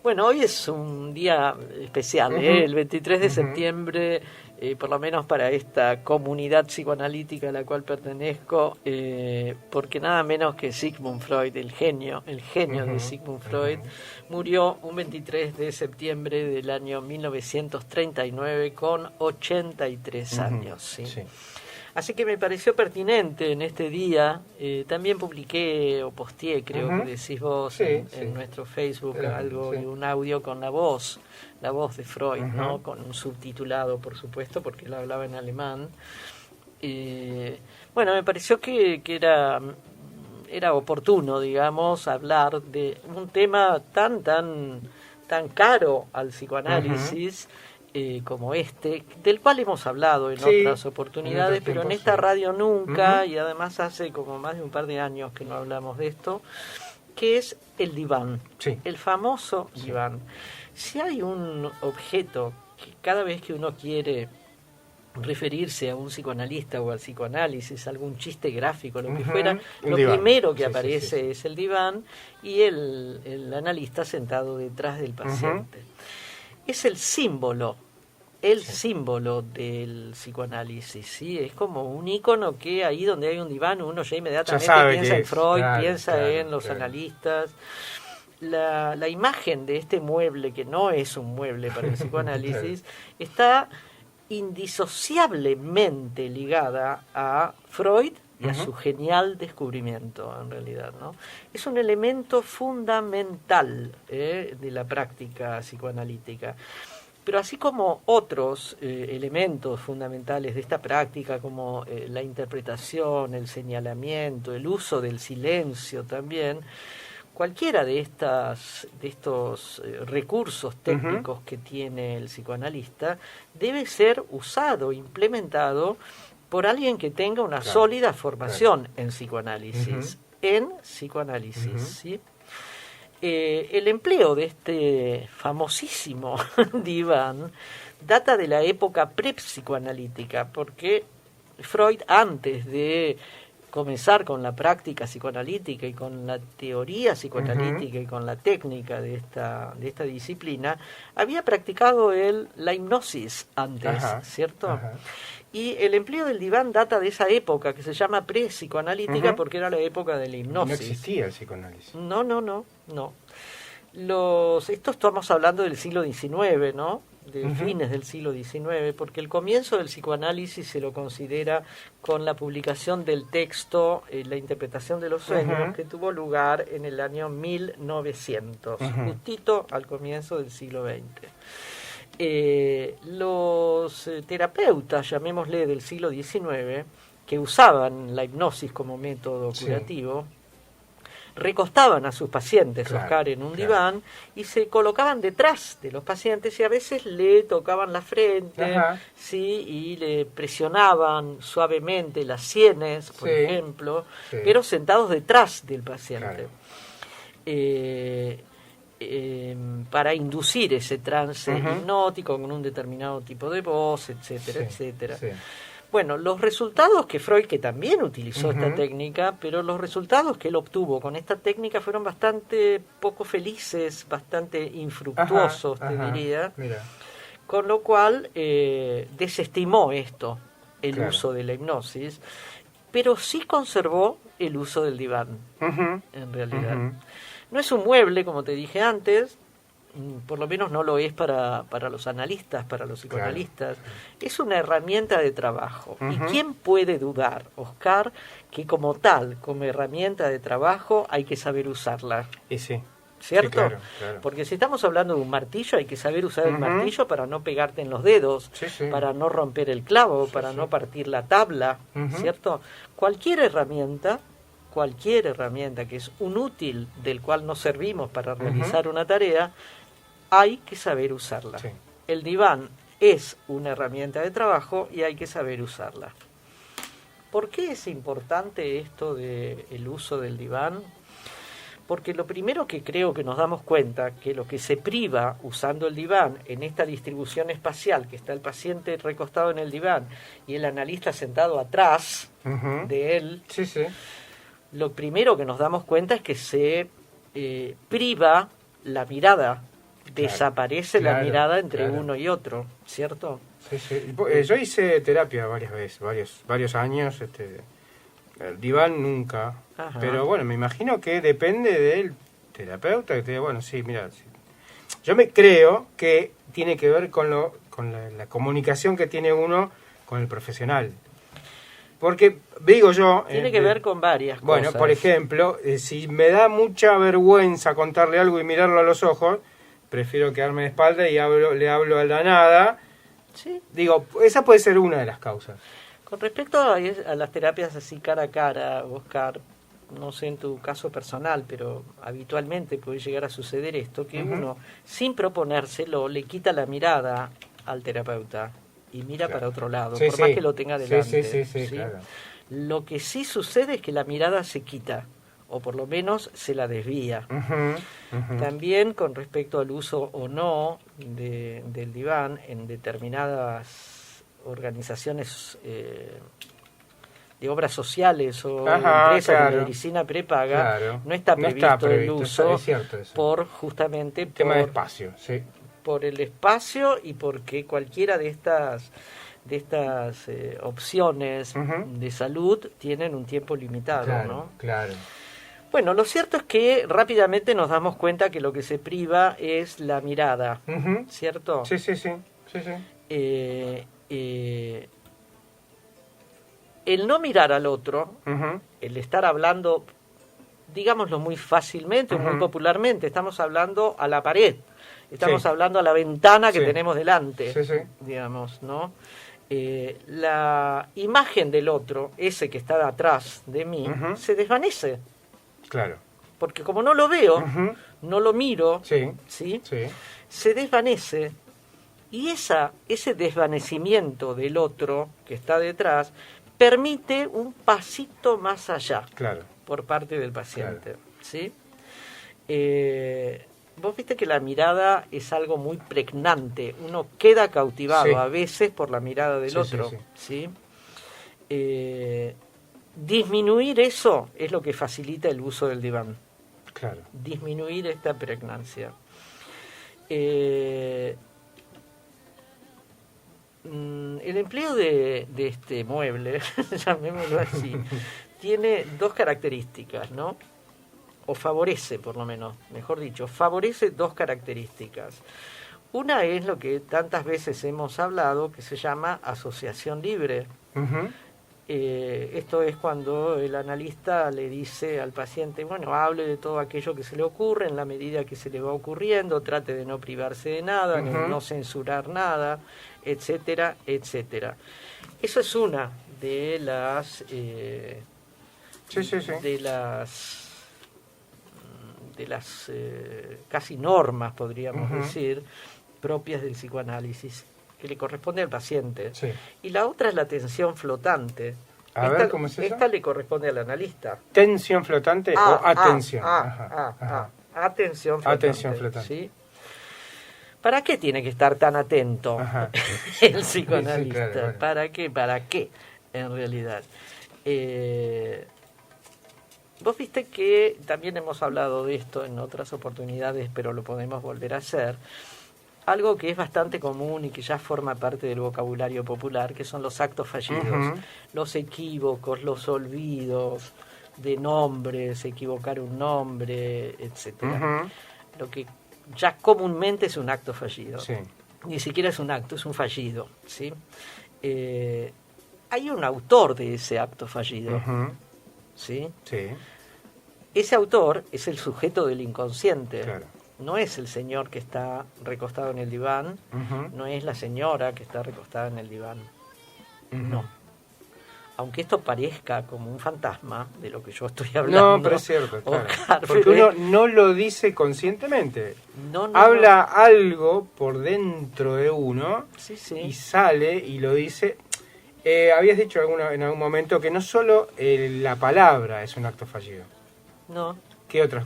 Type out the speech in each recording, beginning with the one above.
Bueno, hoy es un día especial, el 23 de septiembre, por lo menos para esta comunidad psicoanalítica a la cual pertenezco, porque nada menos que Sigmund Freud, el genio de Sigmund Freud, murió un 23 de septiembre del año 1939 con 83 años. ¿Sí? Sí. Así que me pareció pertinente en este día, también publiqué o posteé, creo que decís vos, en nuestro Facebook, algo y un audio con la voz de Freud, ¿no? Con un subtitulado, por supuesto, porque él hablaba en alemán. Bueno, me pareció que era oportuno, digamos, hablar de un tema tan caro al psicoanálisis, como este, del cual hemos hablado en otras oportunidades, pero en esta radio nunca, y además hace como más de un par de años que no hablamos de esto, que es el diván, el famoso diván. Si hay un objeto que cada vez que uno quiere referirse a un psicoanalista o al psicoanálisis, algún chiste gráfico, lo que fuera, lo primero que aparece es el diván y el analista sentado detrás del paciente. Es el símbolo del psicoanálisis, ¿sí? Es como un ícono que ahí donde hay un diván uno ya inmediatamente piensa en Freud, piensa en los analistas. La imagen de este mueble, que no es un mueble para el psicoanálisis, está indisociablemente ligada a Freud y a su genial descubrimiento, en realidad, ¿no? Es un elemento fundamental de la práctica psicoanalítica. Pero así como otros elementos fundamentales de esta práctica, como la interpretación, el señalamiento, el uso del silencio también, cualquiera de estos recursos técnicos que tiene el psicoanalista debe ser usado, implementado por alguien que tenga una sólida formación en psicoanálisis, ¿sí? El empleo de este famosísimo diván data de la época prepsicoanalítica, porque Freud, antes de comenzar con la práctica psicoanalítica y con la teoría psicoanalítica y con la técnica de esta disciplina, había practicado la hipnosis antes, ¿cierto? Y el empleo del diván data de esa época, que se llama pre-psicoanalítica, porque era la época de la hipnosis. No existía el psicoanálisis. No. Esto estamos hablando del siglo XIX, ¿no? De fines del siglo XIX, porque el comienzo del psicoanálisis se lo considera con la publicación del texto La interpretación de los sueños, que tuvo lugar en el año 1900, justito al comienzo del siglo XX. Los terapeutas, llamémosle del siglo XIX, que usaban la hipnosis como método curativo, recostaban a sus pacientes, Oscar, en un diván y se colocaban detrás de los pacientes y a veces le tocaban la frente, y le presionaban suavemente las sienes, por ejemplo, pero sentados detrás del paciente. Para inducir ese trance hipnótico con un determinado tipo de voz, etcétera, etcétera. Bueno, los resultados que Freud, que también utilizó esta técnica, pero los resultados que él obtuvo con esta técnica fueron bastante poco felices, bastante infructuosos, te diría. Mira. Con lo cual desestimó el uso de la hipnosis, pero sí conservó el uso del diván, en realidad. No es un mueble, como te dije antes, por lo menos no lo es para los analistas, para los psicoanalistas. Es una herramienta de trabajo. ¿Y quién puede dudar, Oscar, que como tal, como herramienta de trabajo, hay que saber usarla? ¿Cierto? Porque si estamos hablando de un martillo, hay que saber usar el martillo para no pegarte en los dedos, para no romper el clavo, para no partir la tabla, ¿cierto? Cualquier herramienta que es un útil del cual nos servimos para realizar una tarea, hay que saber usarla. El diván es una herramienta de trabajo y hay que saber usarla. ¿Por qué es importante esto del uso del diván? Porque lo primero que creo que nos damos cuenta, que lo que se priva usando el diván en esta distribución espacial, que está el paciente recostado en el diván y el analista sentado atrás de él, lo primero que nos damos cuenta es que se priva la mirada desaparece la mirada entre uno y otro, ¿cierto? Sí, sí. Yo hice terapia varias veces, varios años, el diván nunca. Ajá. Pero bueno, me imagino que depende del terapeuta que te diga, bueno, sí, mira, sí. Yo me creo que tiene que ver con la comunicación que tiene uno con el profesional. Porque, digo yo... Tiene que ver con varias cosas. Bueno, por ejemplo, si me da mucha vergüenza contarle algo y mirarlo a los ojos, prefiero quedarme de espalda y le hablo a la nada. Sí. Digo, esa puede ser una de las causas. Con respecto a las terapias así cara a cara, Oscar, no sé en tu caso personal, pero habitualmente puede llegar a suceder esto, que uno, sin proponérselo, le quita la mirada al terapeuta y mira para otro lado, por más que lo tenga delante. Sí, claro. Lo que sí sucede es que la mirada se quita, o por lo menos se la desvía. También con respecto al uso o no del diván en determinadas organizaciones de obras sociales o empresas de medicina prepaga, no está previsto el uso por justamente tema de espacio, por el espacio y porque cualquiera de estas opciones de salud tienen un tiempo limitado, ¿no? Claro. Bueno, lo cierto es que rápidamente nos damos cuenta que lo que se priva es la mirada, ¿cierto? Sí. El no mirar al otro, el estar hablando, digámoslo muy fácilmente, muy popularmente, estamos hablando a la pared, estamos hablando a la ventana que tenemos delante, digamos, ¿no? La imagen del otro, ese que está atrás de mí, se desvanece. Claro. Porque como no lo veo, no lo miro, ¿sí? Se desvanece. Y ese desvanecimiento del otro que está detrás permite un pasito más allá por parte del paciente. ¿Sí? Vos viste que la mirada es algo muy pregnante. Uno queda cautivado a veces por la mirada del otro. ¿Sí? Disminuir eso es lo que facilita el uso del diván. Claro. Disminuir esta pregnancia. El empleo de este mueble, llamémoslo así, tiene dos características, ¿no? O favorece, por lo menos, mejor dicho, favorece dos características. Una es lo que tantas veces hemos hablado, que se llama asociación libre. Esto es cuando el analista le dice al paciente, bueno, hable de todo aquello que se le ocurre en la medida que se le va ocurriendo, trate de no privarse de nada, no censurar nada, etcétera, etcétera. Eso es una de las de las casi normas, podríamos decir, propias del psicoanálisis, que le corresponde al paciente. Y la otra es la tensión flotante. ¿Cómo es eso? Esta le corresponde al analista. ¿Tensión flotante o atención? Atención flotante. Atención flotante. ¿Sí? ¿Para qué tiene que estar tan atento el psicoanalista? Claro. ¿Para qué? En realidad. Vos viste que también hemos hablado de esto en otras oportunidades, pero lo podemos volver a hacer. Algo que es bastante común y que ya forma parte del vocabulario popular, que son los actos fallidos, los equívocos, los olvidos de nombres, equivocar un nombre, etcétera. Lo que ya comúnmente es un acto fallido. Ni siquiera es un acto, es un fallido, ¿sí? Hay un autor de ese acto fallido, ¿sí? Ese autor es el sujeto del inconsciente. No es el señor que está recostado en el diván, no es la señora que está recostada en el diván. No. Aunque esto parezca como un fantasma de lo que yo estoy hablando. No, pero es cierto, claro. Porque uno no lo dice conscientemente. Habla algo por dentro de uno y sale y lo dice. Habías dicho en algún momento que no solo la palabra es un acto fallido. No. ¿Qué otros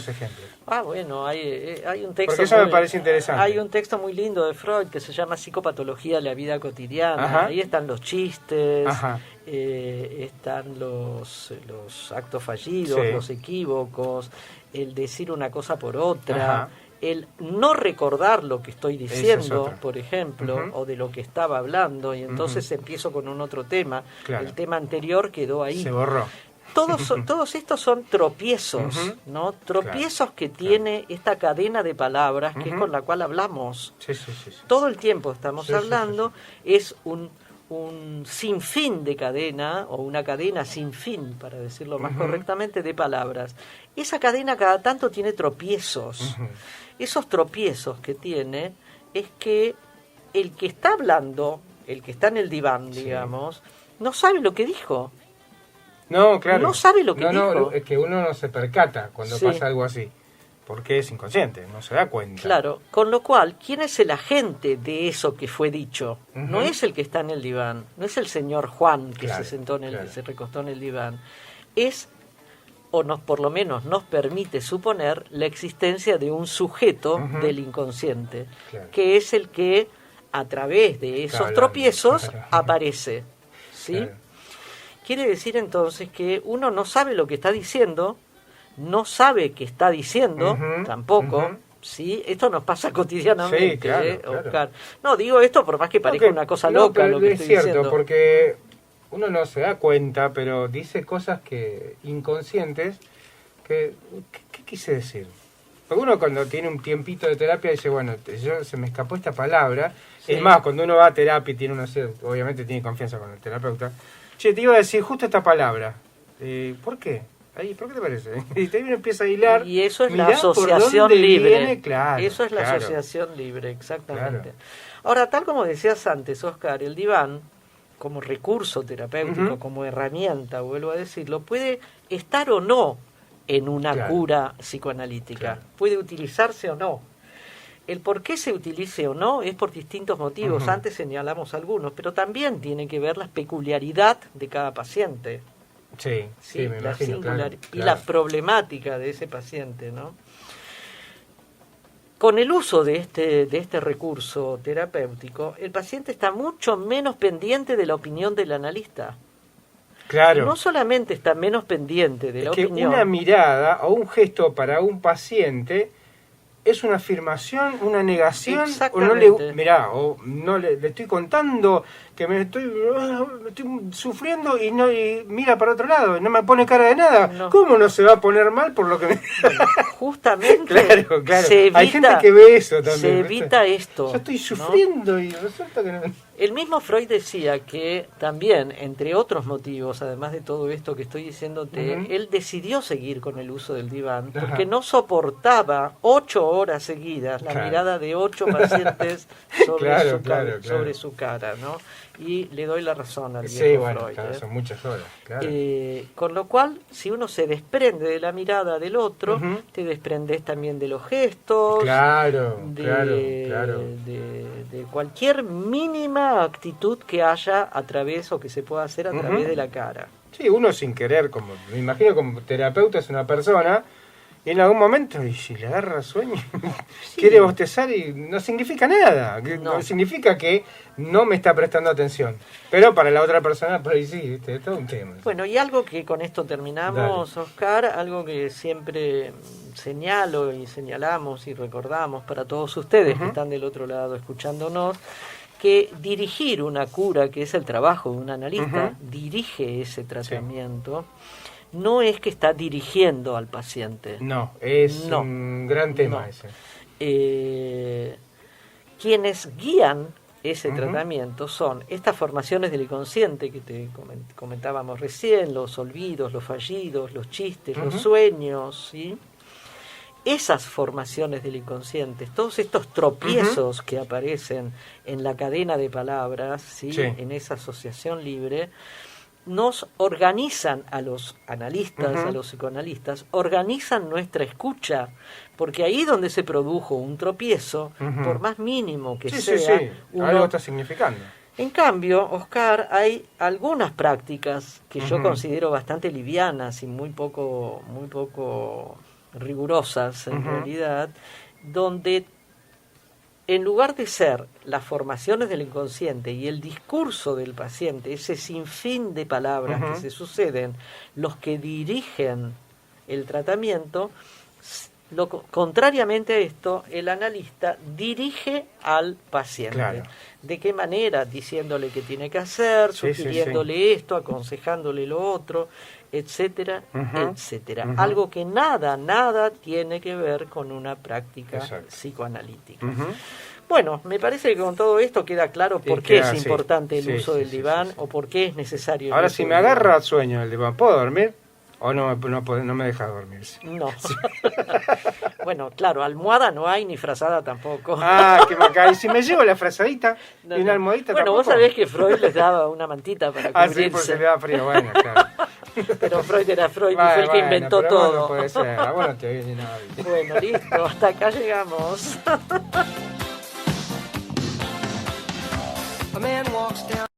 ejemplos? Bueno, hay un texto. Porque eso me parece interesante. Hay un texto muy lindo de Freud que se llama Psicopatología de la vida cotidiana. Ahí están los chistes, están los actos fallidos, los equívocos, el decir una cosa por otra, el no recordar lo que estoy diciendo, por ejemplo, o de lo que estaba hablando, y entonces empiezo con un otro tema. Claro. El tema anterior quedó ahí. Se borró. Todos estos son tropiezos, ¿no? Tropiezos que tiene esta cadena de palabras que es con la cual hablamos. Sí. Todo el tiempo estamos hablando, es un sinfín de cadena, o una cadena sin fin, para decirlo más correctamente, de palabras. Esa cadena cada tanto tiene tropiezos. Esos tropiezos que tiene es que el que está hablando, el que está en el diván, digamos, no sabe lo que dijo. No, claro. No sabe lo que dijo. No, es que uno no se percata cuando pasa algo así, porque es inconsciente, no se da cuenta. Claro, con lo cual, ¿quién es el agente de eso que fue dicho? No es el que está en el diván, no es el señor Juan que se sentó se recostó en el diván. Es, por lo menos nos permite suponer, la existencia de un sujeto del inconsciente, que es el que, a través de esos tropiezos, aparece. ¿Sí? Claro. Quiere decir entonces que uno no sabe lo que está diciendo, no sabe qué está diciendo, tampoco, ¿sí? Esto nos pasa cotidianamente, claro. Oscar. No, digo esto por más que parezca una cosa loca lo que estoy diciendo. Es cierto, porque uno no se da cuenta, pero dice cosas inconscientes ¿qué quise decir? Porque uno cuando tiene un tiempito de terapia dice, bueno, se me escapó esta palabra. Sí. Es más, cuando uno va a terapia y tiene obviamente tiene confianza con el terapeuta, che, te iba a decir justo esta palabra. ¿Por qué? ¿Por qué te parece? Y ahí uno empieza a hilar. Y eso es la asociación libre. Eso es la asociación libre, exactamente. Ahora, tal como decías antes, Oscar, el diván, como recurso terapéutico, como herramienta, vuelvo a decirlo, puede estar o no en una cura psicoanalítica. Puede utilizarse o no. El por qué se utilice o no es por distintos motivos. Antes señalamos algunos, pero también tiene que ver la peculiaridad de cada paciente. Sí, me imagino, y la problemática de ese paciente, ¿no? Con el uso de este recurso terapéutico, el paciente está mucho menos pendiente de la opinión del analista. Claro. No solamente está menos pendiente de la opinión. Una mirada o un gesto para un paciente es una afirmación, una negación, o no le estoy contando que me estoy sufriendo y mira para otro lado, y no me pone cara de nada. No. ¿Cómo no se va a poner mal por lo que me... Justamente. Claro. Hay gente que ve eso también. Se evita esto. Yo estoy sufriendo, ¿no? Y resulta que no... El mismo Freud decía que también, entre otros motivos, además de todo esto que estoy diciéndote, él decidió seguir con el uso del diván porque no soportaba 8 horas seguidas la mirada de 8 pacientes sobre su cara, ¿no? Y le doy la razón al viejo Freud. Son muchas horas, claro. Con lo cual, si uno se desprende de la mirada del otro, te desprendes también de los gestos, de cualquier mínima actitud que haya a través o que se pueda hacer a través de la cara. Sí, uno sin querer, me imagino como terapeuta es una persona y en algún momento, y si le agarra sueño, quiere bostezar y no significa nada. No significa que no me está prestando atención. Pero para la otra persona, por ahí sí, es todo un tema. Bueno, y algo que con esto terminamos, Oscar, algo que siempre señalo y señalamos y recordamos para todos ustedes que están del otro lado escuchándonos, que dirigir una cura, que es el trabajo de un analista, dirige ese tratamiento. No es que está dirigiendo al paciente. No, es un gran tema ese. Quienes guían ese tratamiento son estas formaciones del inconsciente que te comentábamos recién, los olvidos, los fallidos, los chistes, los sueños, ¿sí? Esas formaciones del inconsciente, todos estos tropiezos que aparecen en la cadena de palabras, ¿sí? En esa asociación libre, nos organizan a los analistas, a los psicoanalistas, organizan nuestra escucha, porque ahí donde se produjo un tropiezo, por más mínimo que sea, algo está significando. En cambio, Oscar, hay algunas prácticas que yo considero bastante livianas y muy poco rigurosas en realidad, donde en lugar de ser las formaciones del inconsciente y el discurso del paciente, ese sinfín de palabras que se suceden, los que dirigen el tratamiento, contrariamente a esto, el analista dirige al paciente. Claro. ¿De qué manera? Diciéndole qué tiene que hacer, sugiriéndole esto, aconsejándole lo otro, etcétera, etcétera. Algo que nada tiene que ver con una práctica psicoanalítica. Bueno, me parece que con todo esto queda claro por qué es importante el uso del diván o por qué es necesario. Ahora, si me agarra sueño el diván, ¿puedo dormir? ¿O no me deja dormir? No. Bueno, claro, almohada no hay ni frazada tampoco. Ah, qué macabro. ¿Y si me llevo la frazadita y una almohadita bueno, tampoco? Vos sabés que Freud les daba una mantita para cubrirse. Sí, porque le da frío, bueno, claro. Pero Freud era Freud y fue el que inventó todo. No puede ser, bueno, te viene nada. Bueno, listo, hasta acá llegamos. A man walks down